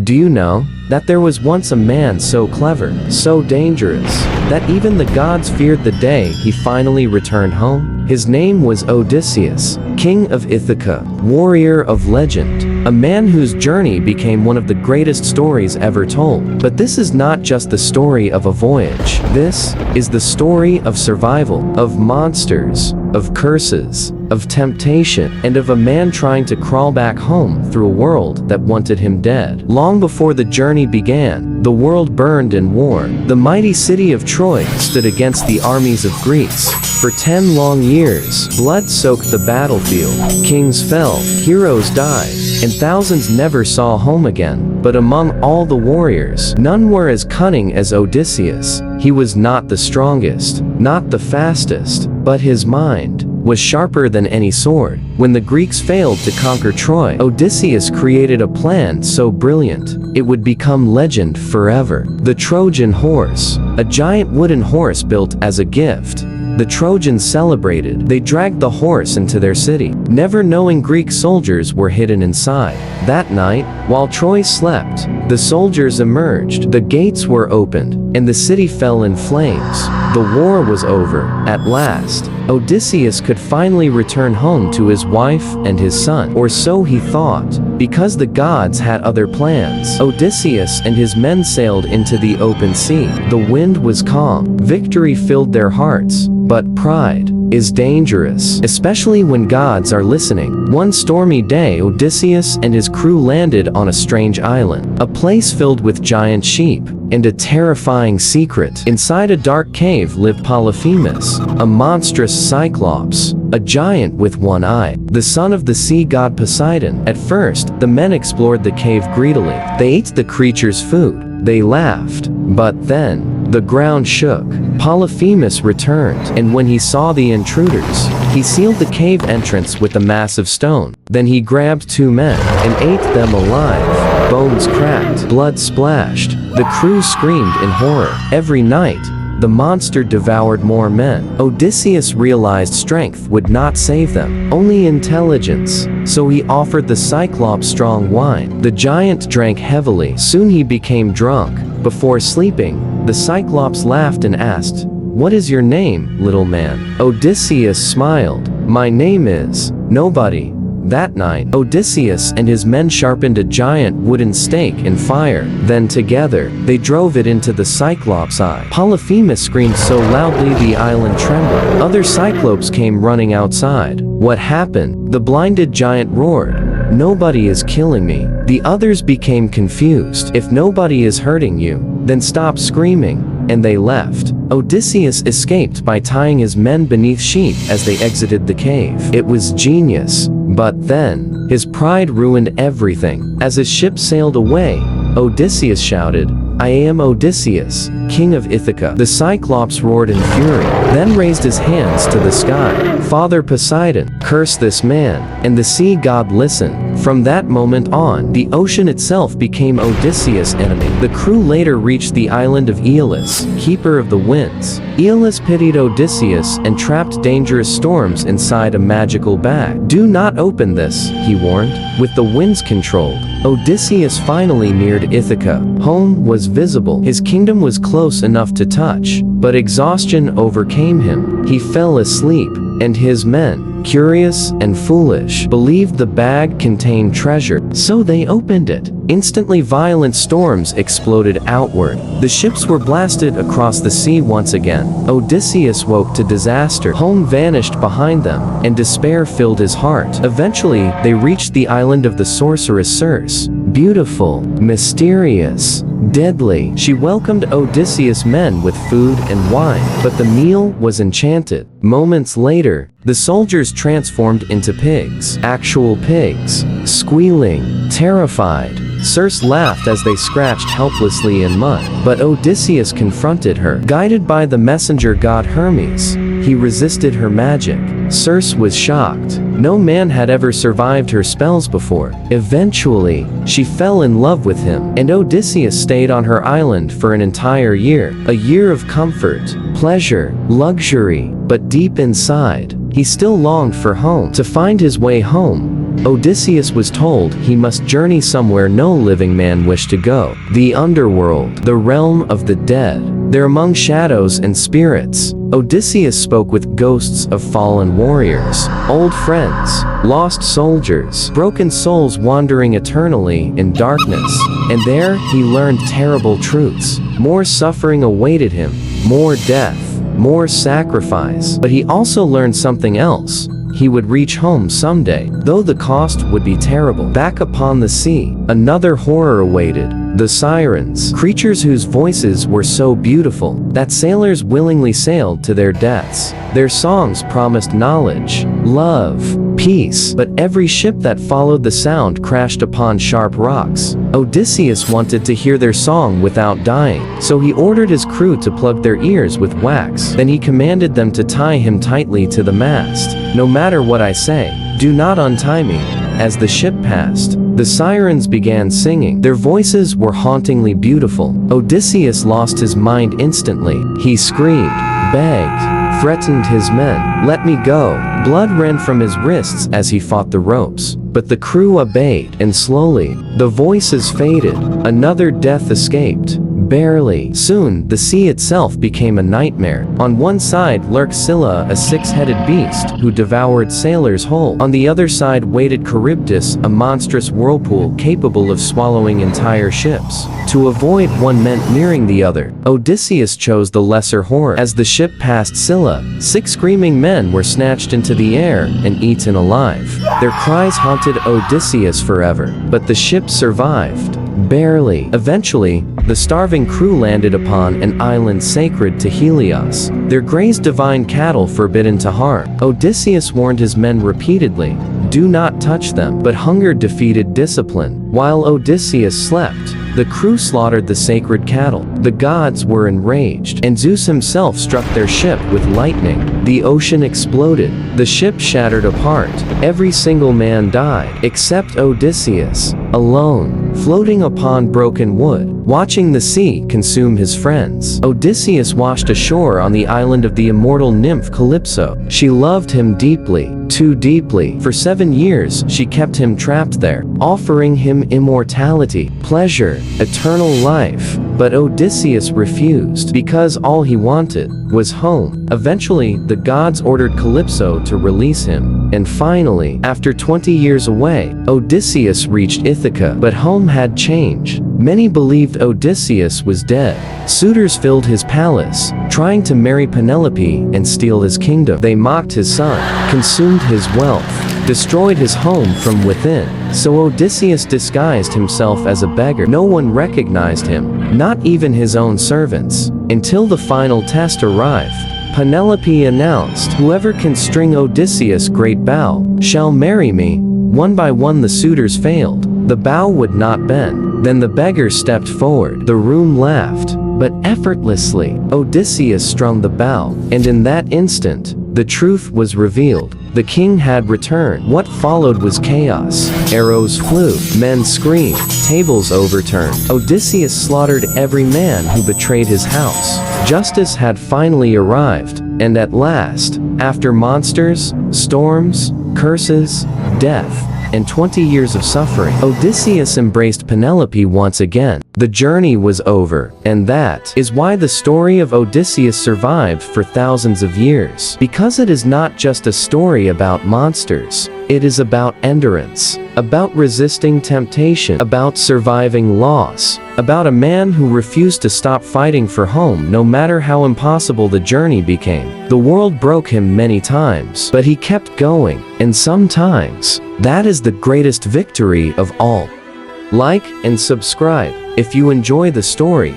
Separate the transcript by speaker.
Speaker 1: Do you know that there was once a man so clever, so dangerous, that even the gods feared the day he finally returned home? His name was Odysseus, king of Ithaca, warrior of legend, a man whose journey became one of the greatest stories ever told. But this is not just the story of a voyage. This is the story of survival, of monsters, of curses, of temptation, and of a man trying to crawl back home through a world that wanted him dead. Long before the journey began, the world burned in war. The mighty city of Troy stood against the armies of Greece. For 10 long years, blood soaked the battlefield. Kings fell, heroes died, and thousands never saw home again. But among all the warriors, none were as cunning as Odysseus. He was not the strongest, not the fastest, but his mind was sharper than any sword. When the Greeks failed to conquer Troy, Odysseus created a plan so brilliant, it would become legend forever. The Trojan horse, a giant wooden horse built as a gift. The Trojans celebrated. They dragged the horse into their city, never knowing Greek soldiers were hidden inside. That night, while Troy slept, the soldiers emerged. The gates were opened, and the city fell in flames. The war was over. At last, Odysseus could finally return home to his wife and his son, or so he thought, because the gods had other plans. Odysseus and his men sailed into the open sea. The wind was calm. Victory filled their hearts. But pride is dangerous, especially when gods are listening. One stormy day, Odysseus and his crew landed on a strange island, a place filled with giant sheep, and a terrifying secret. Inside a dark cave lived Polyphemus, a monstrous Cyclops, a giant with one eye, the son of the sea god Poseidon. At first, the men explored the cave greedily. They ate the creature's food. They laughed. But then, the ground shook. Polyphemus returned, and when he saw the intruders, he sealed the cave entrance with a massive stone. Then he grabbed 2 men and ate them alive. Bones cracked, blood splashed. The crew screamed in horror. Every night, the monster devoured more men. Odysseus realized strength would not save them, only intelligence. So he offered the Cyclops strong wine. The giant drank heavily. Soon he became drunk. Before sleeping, the Cyclops laughed and asked, "What is your name, little man?" Odysseus smiled. "My name is Nobody." That night, Odysseus and his men sharpened a giant wooden stake in fire. Then together, they drove it into the Cyclops' eye. Polyphemus screamed so loudly the island trembled. Other Cyclopes came running outside. "What happened?" The blinded giant roared. "Nobody is killing me." The others became confused. "If nobody is hurting you, then stop screaming." And they left. Odysseus escaped by tying his men beneath sheep as they exited the cave. It was genius. But then, his pride ruined everything. As his ship sailed away, Odysseus shouted, "I am Odysseus, king of Ithaca." The Cyclops roared in fury, then raised his hands to the sky. "Father Poseidon, curse this man." And the sea god listened. From that moment on, the ocean itself became Odysseus' enemy. The crew later reached the island of Aeolus, keeper of the winds. Aeolus pitied Odysseus and trapped dangerous storms inside a magical bag. "Do not open this," he warned. With the winds controlled, Odysseus finally neared Ithaca. Home was visible. His kingdom was close enough to touch, but exhaustion overcame him. He fell asleep, and his men, curious and foolish, believed the bag contained treasure. So they opened it. Instantly, violent storms exploded outward. The ships were blasted across the sea once again. Odysseus woke to disaster. Home vanished behind them, and despair filled his heart. Eventually, they reached the island of the sorceress Circe. Beautiful, mysterious, deadly. She welcomed Odysseus' men with food and wine, but the meal was enchanted. Moments later, the soldiers transformed into pigs. Actual pigs. Squealing, terrified. Circe laughed as they scratched helplessly in mud. But Odysseus confronted her. Guided by the messenger god Hermes, he resisted her magic. Circe was shocked. No man had ever survived her spells before. Eventually, she fell in love with him, and Odysseus stayed on her island for an entire year. A year of comfort, pleasure, luxury. But deep inside, he still longed for home. To find his way home, Odysseus was told he must journey somewhere no living man wished to go. The underworld, the realm of the dead. There among shadows and spirits, Odysseus spoke with ghosts of fallen warriors, old friends, lost soldiers, broken souls wandering eternally in darkness. And there he learned terrible truths. More suffering awaited him, more death, more sacrifice. But he also learned something else. He would reach home someday, though the cost would be terrible. Back upon the sea, another horror awaited. The Sirens, creatures whose voices were so beautiful that sailors willingly sailed to their deaths. Their songs promised knowledge, love, peace, but every ship that followed the sound crashed upon sharp rocks. Odysseus wanted to hear their song without dying, so he ordered his crew to plug their ears with wax. Then he commanded them to tie him tightly to the mast. No matter what I say, do not untie me. As the ship passed, the Sirens began singing. Their voices were hauntingly beautiful. Odysseus lost his mind instantly. He screamed, begged, threatened his men. Let me go. Blood ran from his wrists as he fought the ropes. But the crew obeyed, and slowly, the voices faded. Another death escaped. Barely. Soon, the sea itself became a nightmare. On one side lurked Scylla, a six-headed beast who devoured sailors whole. On the other side waited Charybdis, a monstrous whirlpool capable of swallowing entire ships. To avoid one meant nearing the other. Odysseus chose the lesser horror. As the ship passed Scylla, 6 screaming men were snatched into the air and eaten alive. Their cries haunted Odysseus forever, but the ship survived. Barely. Eventually, the starving crew landed upon an island sacred to Helios. There grazed divine cattle forbidden to harm. Odysseus warned his men repeatedly, do not touch them, but hunger defeated discipline. While Odysseus slept, the crew slaughtered the sacred cattle. The gods were enraged, and Zeus himself struck their ship with lightning. The ocean exploded. The ship shattered apart. Every single man died, except Odysseus, alone, floating upon broken wood, watching the sea consume his friends. Odysseus washed ashore on the island of the immortal nymph Calypso. She loved him deeply, too deeply. For 7 years, she kept him trapped there, offering him immortality, pleasure, eternal life. But Odysseus refused, because all he wanted was home. Eventually, the gods ordered Calypso to release him. And finally, after 20 years away, Odysseus reached Ithaca. But home had changed. Many believed Odysseus was dead. Suitors filled his palace, trying to marry Penelope and steal his kingdom. They mocked his son, consumed his wealth, destroyed his home from within. So Odysseus disguised himself as a beggar. No one recognized him, not even his own servants. Until the final test arrived. Penelope announced, whoever can string Odysseus' great bow shall marry me. One by one the suitors failed. The bow would not bend. Then the beggar stepped forward. The room laughed, but effortlessly. Odysseus strung the bow, and in that instant, the truth was revealed. The king had returned. What followed was chaos. Arrows flew, men screamed, tables overturned. Odysseus slaughtered every man who betrayed his house. Justice had finally arrived, and at last, after monsters, storms, curses, death, and 20 years of suffering, Odysseus embraced Penelope once again. The journey was over, and that is why the story of Odysseus survived for thousands of years. Because it is not just a story about monsters, it is about endurance, about resisting temptation, about surviving loss, about a man who refused to stop fighting for home no matter how impossible the journey became. The world broke him many times, but he kept going, and sometimes, that is the greatest victory of all. Like and subscribe if you enjoy the story.